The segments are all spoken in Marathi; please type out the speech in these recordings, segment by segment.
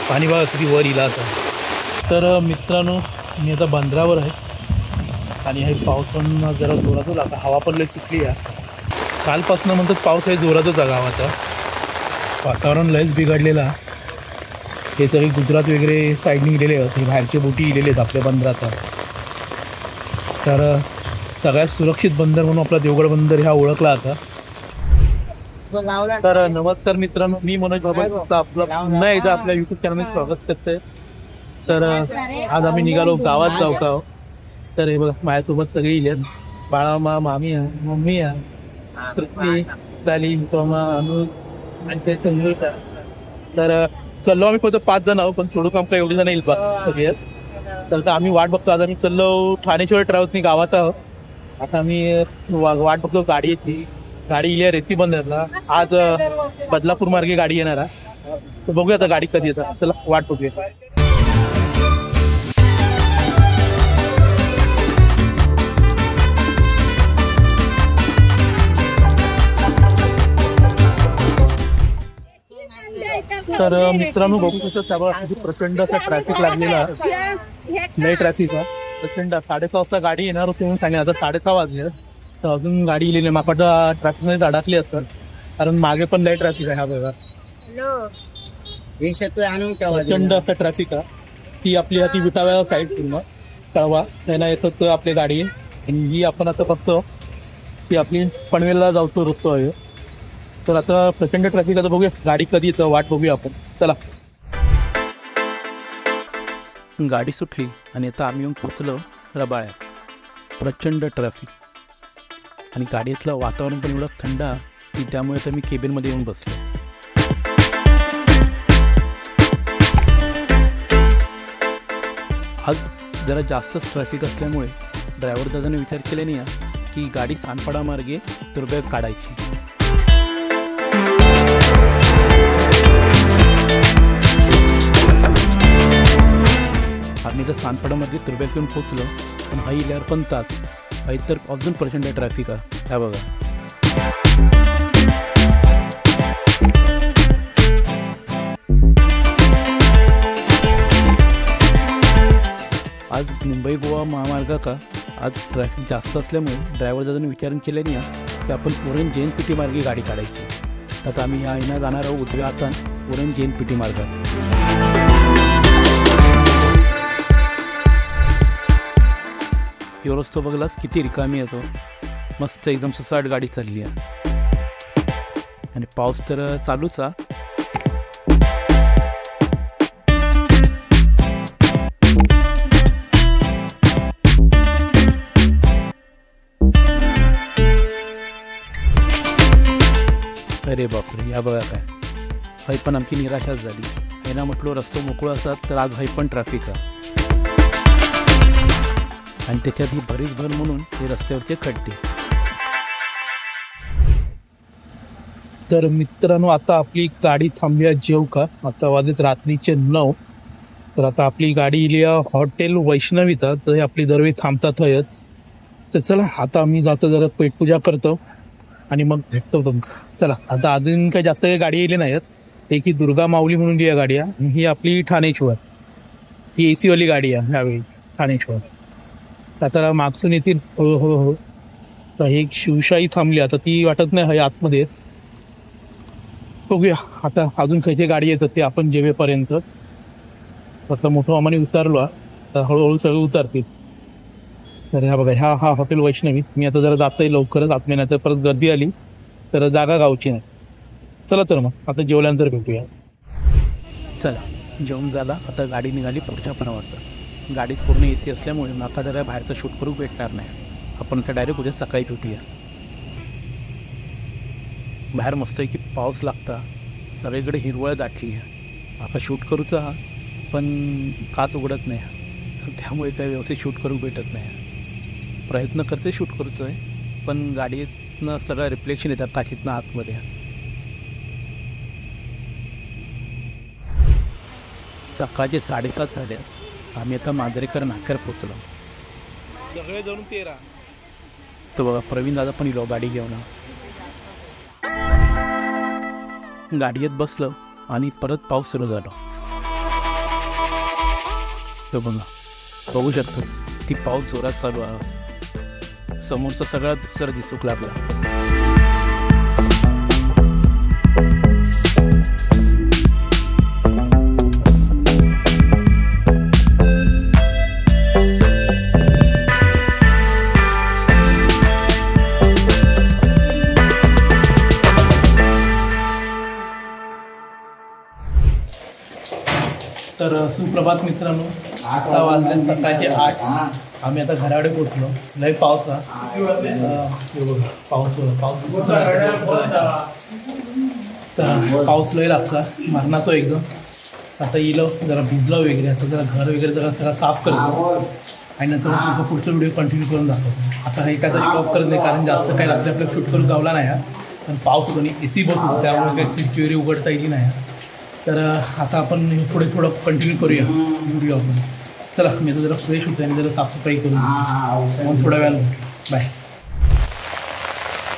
पाणी बघा किती वर येईल आता. तर मित्रांनो मी आता बंदरावर आहे आणि हे पाऊस पण जरा जोरातच आता हवा पण लय सुटली आहे. कालपासून म्हणतात पाऊस आहे जोरातच आहे गावाचा. वातावरण लयच बिघडलेलं. हे सगळे गुजरात वगैरे साईडने गेलेले आहेत. हे बाहेरचे बोटी गेलेले आहेत आपल्या बंदरात. तर सगळ्यात सुरक्षित बंदर म्हणून आपला देवगड बंदर हा ओळखला आता. तर नमस्कार मित्रांनो, मी मनोज बाबा आपलं पुन्हा एकदा आपल्या यूट्यूब चॅनलमध्ये स्वागत करते. तर आज आम्ही निघालो गावात जाऊ का. तर हे बघा माझ्यासोबत सगळे इलेत. बाळा मा मामी आहे, मम्मी आहे, तृप्ती, ताली, तोमा, अनुज आणि ते संजू. तर चाललो आम्ही फक्त 5 जण आहोत, पण सोडून आमका एवढे जण येईल बा सगळे. तर आम्ही वाट बघतो. आज आम्ही चाललो ठाणेश्वर ट्रॅव्हल्सनी गावात आहोत. आता आम्ही वाट बघतो गाडीची. गाडी इल्या रेती बंदरला. आज बदलापूर मार्गे गाडी येणार आहे. तर बघूया आता गाडी कधी येतात. चला वाट बघूया. तर मित्रांनो बघू शकतो त्यावर प्रचंड असा ट्रॅफिक लागलेला. लय ट्रॅफिक आहे प्रचंड. 6:30 वाजता गाडी येणार होती म्हणून सांगितलं. आता 6:30 वाजले तर अजून गाडी गेलेली. मापाटा ट्रॅफिकमध्ये अडकली असतात कारण मागे पण लय ट्रॅफिक आहे. हा बघा प्रचंड असा ट्रॅफिक आहे. ती आपली ती विटाव्या साईड पूर्ण कळवा त्यांना येत होतं आपली गाडी. आणि ही आपण आता बघतो ती आपली पनवेलला जाऊतो रस्तो आहे. तर आता प्रचंड ट्रॅफिक. आता बघूया गाडी कधी येतं, वाट बघूया आपण. चला. गाडी सुटली आणि आता आम्ही येऊन पोचलो रबाळ्या. प्रचंड ट्रॅफिक आणि गाडीतलं वातावरण पण एवढं थंड की त्यामुळे तर मी केबिनमध्ये येऊन बसलो. आज जरा जास्तच ट्रॅफिक असल्यामुळे ड्रायव्हर दादाने विचार केले नाही की गाडी सानपाडा मार्गे तुर्बेक काढायची. आम्ही जर सानपाडामध्ये तुर्बेक येऊन पोचलो पण हा इल्यावर पण तास काही तर अजून प्रचंड ट्रॅफिक आहे. ह्या बघा आज मुंबई गोवा महामार्ग का आज ट्रॅफिक जास्त असल्यामुळे ड्रायव्हर दादाने विचारण केले नाही की आपण ओरेंज JNPT मार्गे गाडी काढायची. आता आम्ही या येणार जाणार आहोत उजव्या हातान ओरेंज JNPT मार्गात. यो रस्तो बघलास किती रिकामी येतो. मस्त एकदम सुसाट गाडी चालली आहे आणि पाऊस तर चालूच आहे. अरे बापरे, या बघा काय हाय पण आमची निराशाच झाली. हैना म्हटलो रस्तो मोकळा असतात तर आज हाय पण ट्रॅफिक आहे आणि त्याच्यात ही बरीच भर म्हणून हे रस्त्यावरचे खड्डे. तर मित्रांनो आता आपली गाडी थांबली आहे जेव का. आता वाजत रात्रीचे 9. तर आता आपली गाडी इली हॉटेल वैष्णवीचा. तर हे आपली दरवेळी थांबतात हयच. तर चला आता आम्ही जातो जरा पेटपूजा करतो आणि मग भेटतो तुमका. चला आता अजून काही जास्त काही गाडी येली नाहीत. एक ही दुर्गा माऊली म्हणून जी गाडी आहे ही आपली ठाणेश्वर. ही AC वाली गाडी आहे ह्यावेळी ठाणेश्वर. आता मागसून येतील हळूहळू. तर एक शिवशाही थांबली आता ती वाटत नाही आहे आतमध्ये. बघूया आता अजून काही गाडी येतात ते आपण जेवेपर्यंत. आता मोठं आम्हाला उतारलो तर हळूहळू सगळं उतरतील. तर ह्या बघा हा हॉटेल वैष्णवी. मी आता जरा जातोय लवकरच आत्मेनाचं. परत गर्दी आली तर जागा गावची नाही. चला तर मग आता जेवल्यानंतर भेटूया. चला जेवण झाला. आता गाडी निघाली पुढच्या 5 वाजता. गाडीत पूर्ण AC असल्यामुळे माका जरा बाहेरचं शूट करू भेटणार नाही. आपण आता डायरेक्ट उद्या सकाळी भेटूया. बाहेर मस्त आहे की पाऊस लागता. सगळीकडे हिरवळ दाटली आहे. आता शूट करूचा पण काच उघडत नाही त्यामुळे काही व्यवस्थित शूट करू भेटत नाही. प्रयत्न करते शूट करूचं आहे पण गाडीतनं सगळं रिफ्लेक्शन येतात टाकीतनं आतमध्ये. सकाळचे 7:30 झाले. आम्ही आता मांजरेकर नाक्यावर पोचलो. सगळे धरून 13. तो बघा प्रवीण दादा पण इलो गाडी घेऊन. गाडीत बसलो आणि परत पाऊस सुरू झाला. हे बघा बघू शकतो ती पाऊस जोरात चालू आहे. समोरचा सगळा दुसरा दिसू लागला. तर सुप्रभात मित्रांनो, आता वाजले सकाळचे 8. आम्ही आता घराकडे पोचलो. लय पाऊस पाऊस तर पाऊस लय लागता मरणाचं एकदम. आता येलो जरा भिजलो वगैरे, आता जरा घर वगैरे जरा सगळं साफ करतो आणि नंतर तुमचा पुढचा व्हिडिओ कंटिन्यू करून दाखवतो. आता हे काय तरी स्टॉप करत नाही कारण जास्त काही रात्री आपल्याला शूट करून जावला नाही. पण पाऊस होतो आणि AC बस होतो त्यामुळे काही खिडकी उघडता येईल नाही. तर आता आपण पुढे थोडं कंटिन्यू करूया व्हिडिओ आपण. चला मी तर जरा फ्रेश होतो आणि जरा साफसफाई करून मग थोड्या वेळाला बाय.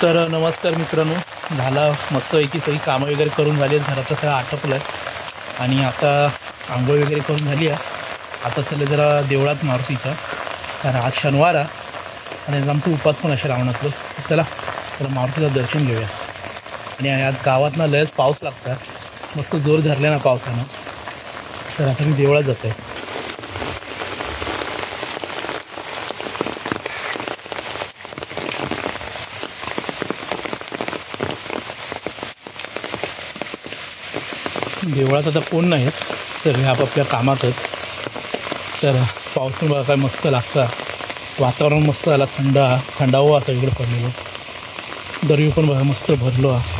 तर नमस्कार मित्रांनो, झाला मस्तपैकी सगळी कामं वगैरे करून झाली आहेत. घराचं सगळं आटपलं आहे आणि आता आंघोळ वगैरे करून झाली आहे. आता चले जरा देवळात मारुतीच्या, कारण आज शनिवार आहे आणि आमचा उपास पण असे रावणातलं. चला तर मारुतीचं दर्शन घेऊया. आणि आज गावातनं लयच पाऊस लागतात, मस्त जोर धरला ना पावसानं. तर आता मी देवळात जात आहे. देवळात आता कोण नाही, तर हे आपापल्या कामातच. तर पाऊस पण बघा काय मस्त लागतं, वातावरण मस्त आला, थंडावं असं इकडे पडलेलं. दरवी पण बघा मस्त भरलो आहे.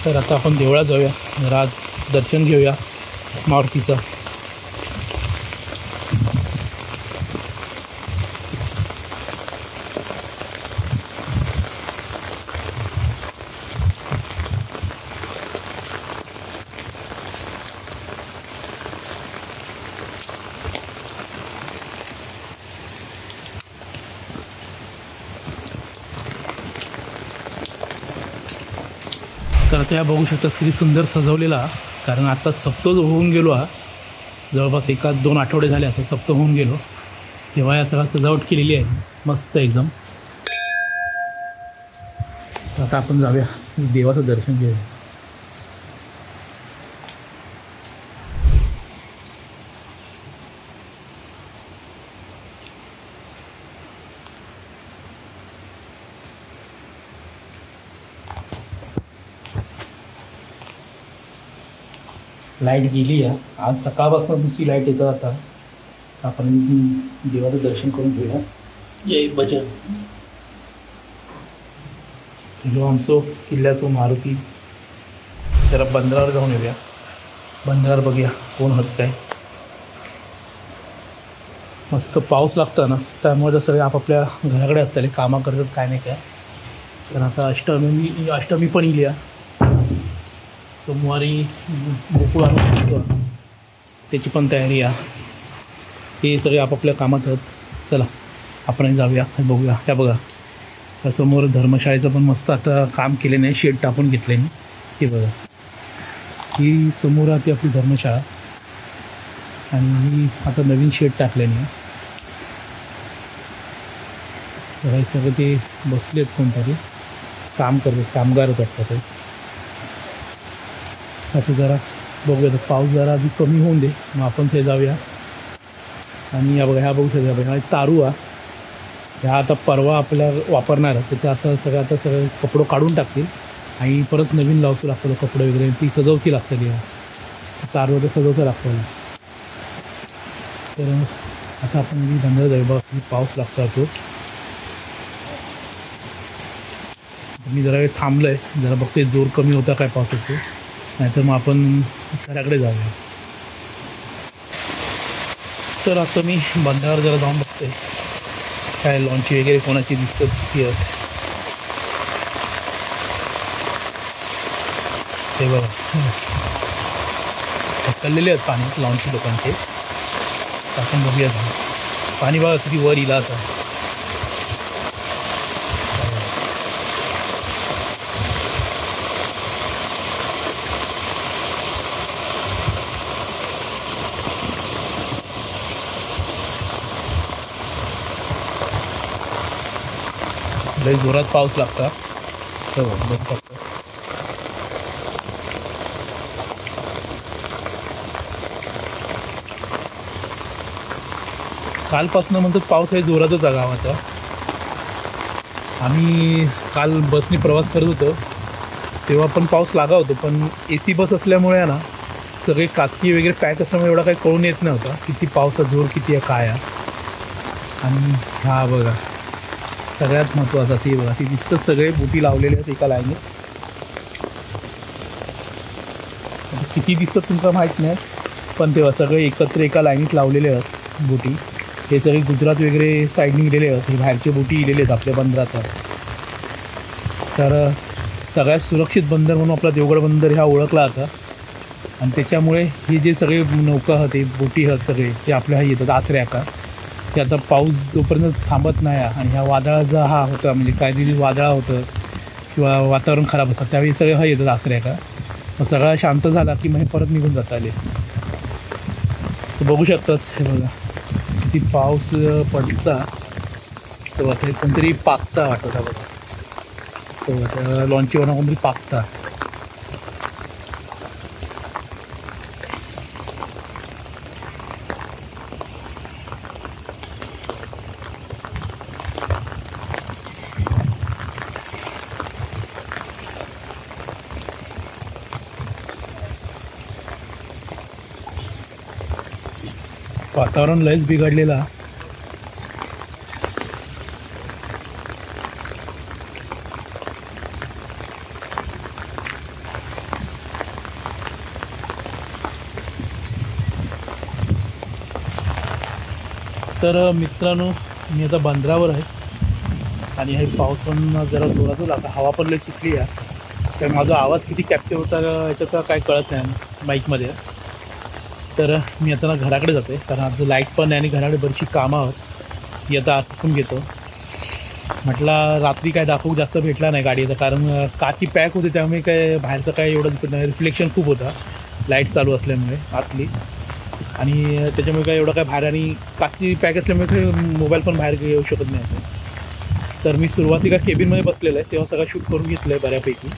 तर आता आपण देवळात जाऊया, जरा आज दर्शन घेऊया मारुतीचं. तर आता या बघू शकता किती सुंदर सजवलेला, कारण आता सप्त होऊन गेलो हा. जवळपास 1-2 आठवडे झाले आता सप्त होऊन गेलो, तेव्हा या सगळा सजावट केलेली आहे मस्त एकदम. आता आपण जाऊया देवाचं दर्शन घेऊया. लाईट गेली आहे आज सकाळपासून, दुसरी लाईट येतं. आता आपण देवाचं दर्शन करून घेऊया. जय भजन. जो आमचं किल्ल्याचं मारुती, जरा बंदरावर जाऊन येऊया. बंदरावर बघूया कोण होत काय. मस्त पाऊस लागता ना, त्यामुळे सगळे आपापल्या घराकडे असताले कामं करतात काय नाही काय. तर आता अष्टमी पण येईल या. सोमवारी गोकुळ आणून त्याची पण तयारी आहे. ते सगळे आपापल्या कामात आहेत. चला आपण जाऊया, बघूया. त्या बघा समोर धर्मशाळेचं पण मस्त आता काम केले नाही, शेड टाकून घेतले नाही. हे बघा ही समोर ती आपली धर्मशाळा आणि ही आता नवीन शेड टाकल्याने. बघा सगळं ते बसले आहेत, कोणतरी काम करतात, कामगार करतात. आता जरा बघूया, पाऊस जरा आधी कमी होऊन दे मग आपण ते जाऊया. आणि या बघा ह्या बघू शकता, बघा तारू आहे ह्या आता परवा आपल्या वापरणार आहे. तर आता सगळं कपडे काढून टाकतील आणि परत नवीन लावतो लागतं कपडे वगैरे, ती सजवती लागतं. या तारू वगैरे सजवतं लागतं. तर आता आपण मी बंदर जाऊ. बघा पाऊस लागतो तो. मी जरा वेळ थांबलो आहे, जरा बघते जोर कमी होता काय पावसाचं, नाहीतर मग आपण घराकडे जाऊया. तर आता मी बंधावर जरा जाऊन बघते काय लॉन्ची वगैरे कोणाची दिसतात ती. ते बघा ढकललेले आहेत पाणी लॉन्ची लोकांचे. आपण बघूया पाणी बघा किती वर येईल आता. लई जोरात पाऊस लागता. हो बघू शकता. कालपासून म्हणतात पाऊस आहे जोरातच आहे गावाचा. आम्ही काल बसने प्रवास करत होतो तेव्हा पण पाऊस लागा होतो, पण AC बस असल्यामुळे ना सगळे काचकी वगैरे पॅक असल्यामुळे एवढा काही कळून येत नव्हता किती पावसाचा जोर किती आहे काय आहे. आणि हा बघा सगळ्यात महत्त्वाचं ती बघा ती दिसतं सगळे बुटी लावलेले आहेत एका लाईनीत. किती दिसतात तुमचं माहीत नाही, पण तेव्हा सगळे एकत्र एका लाईनीत लावलेले आहेत बुटी. हे सगळे गुजरात वगैरे साईडने गेलेले आहेत. हे बाहेरचे बोटी गेलेले आहेत आपल्या बंदरात. तर सगळ्यात सुरक्षित बंदर म्हणून आपला देवगड बंदर ह्या ओळखला जाता. आणि त्याच्यामुळे हे जे सगळे नौका आहेत ते बोटी आहेत सगळे ते आपल्या येतात आसऱ्या का की आता पाऊस जोपर्यंत थांबत नाही आणि ह्या वादळाचा हा होता म्हणजे काहीतरी वादळा होतं किंवा वातावरण खराब असतं त्यावेळी सगळे हा येतात आसऱ्या का. मग सगळा शांत झाला की मग हे परत निघून जात आले. तर बघू शकताच हे बघा किती पाऊस पडता तेव्हा ते कोणतरी पाकता वाटत हा बघा. तेव्हा त्या लॉन्चीवरनं कोणतरी पाकता. वातावरण लयच बिघडलेला. तर मित्रांनो मी आता बंदरावर आहे आणि हे पाऊस पण जरा जोरात लागला. हवा पण लय सुटली आहे तर माझा आवाज किती कॅप्चर होता याच्यात काय कळत नाही माईकमध्ये. तर मी आता ना घराकडे जाते कारण आज लाईट पण आहे आणि घराकडे बरीचशी कामं आहोत. मी आता आटपून घेतो. म्हटलं रात्री काय दाखवू जास्त भेटला नाही गाडीचा कारण काची पॅक होते त्यामुळे काय बाहेरचं काय एवढं दिसत नाही. रिफ्लेक्शन खूप होता लाईट चालू असल्यामुळे आतली आणि त्याच्यामुळे काय एवढं काय बाहेर आणि काची पॅक असल्यामुळे मोबाईल पण बाहेर येऊ शकत नाही असं. तर मी सुरुवातीला केबिनमध्ये बसलेलं आहे तेव्हा सगळं शूट करून घेतलं आहे बऱ्यापैकी.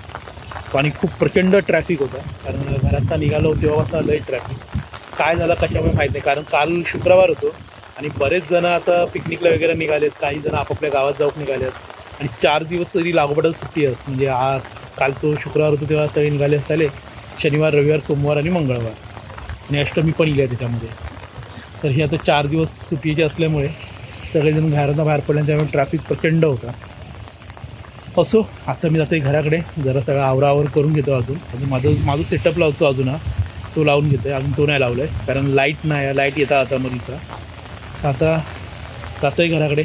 आणि खूप प्रचंड ट्रॅफिक होता कारण घरात निघालो तेव्हापासून लई ट्रॅफिक. काय झालं कशामुळे माहीत नाही कारण काल शुक्रवार होतो आणि बरेच जण आता पिकनिकला वगैरे निघालेत. काही जण आपापल्या गावात जाऊन निघालेत आणि 4 दिवस तरी लागोपाठ सुट्टी आहेत. म्हणजे काल तो शुक्रवार होतो तेव्हा सगळे निघाले असताले शनिवार रविवार सोमवार आणि मंगळवार आणि अष्टमी पण गेली आहे त्याच्यामध्ये. तर ही आता 4 दिवस सुट्टीचे असल्यामुळे सगळेजण घरातून बाहेर पडले त्यामुळे ट्रॅफिक प्रचंड होता. असो आता मी जातो घराकडे जरा सगळं आवरावर करून घेतो. अजून माझं सेटअप लावतो अजून तो लावून घेतो आहे. अजून तो नाही लावला आहे कारण लाईट नाही लाईट येता आता मरीचा. आता जातो आहे घराकडे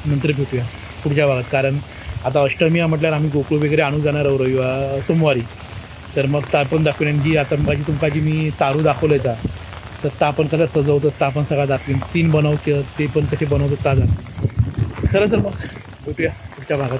नंतर भेटूया पुढच्या भागात कारण आता अष्टमी म्हटल्यावर आम्ही गोकुळ वगैरे आणून जाणार आहोत रविवार सोमवारी. तर मग ता पण दाखवेन जी आता मग तुमका जी मी तारू दाखवलं आहे तर ता आपण कसं सजवतो ता पण सगळं दाखवेन. सीन बनवतो ते पण कसे बनवतो ता दाखवेन. चला तर मग भेटूया पुढच्या भागात.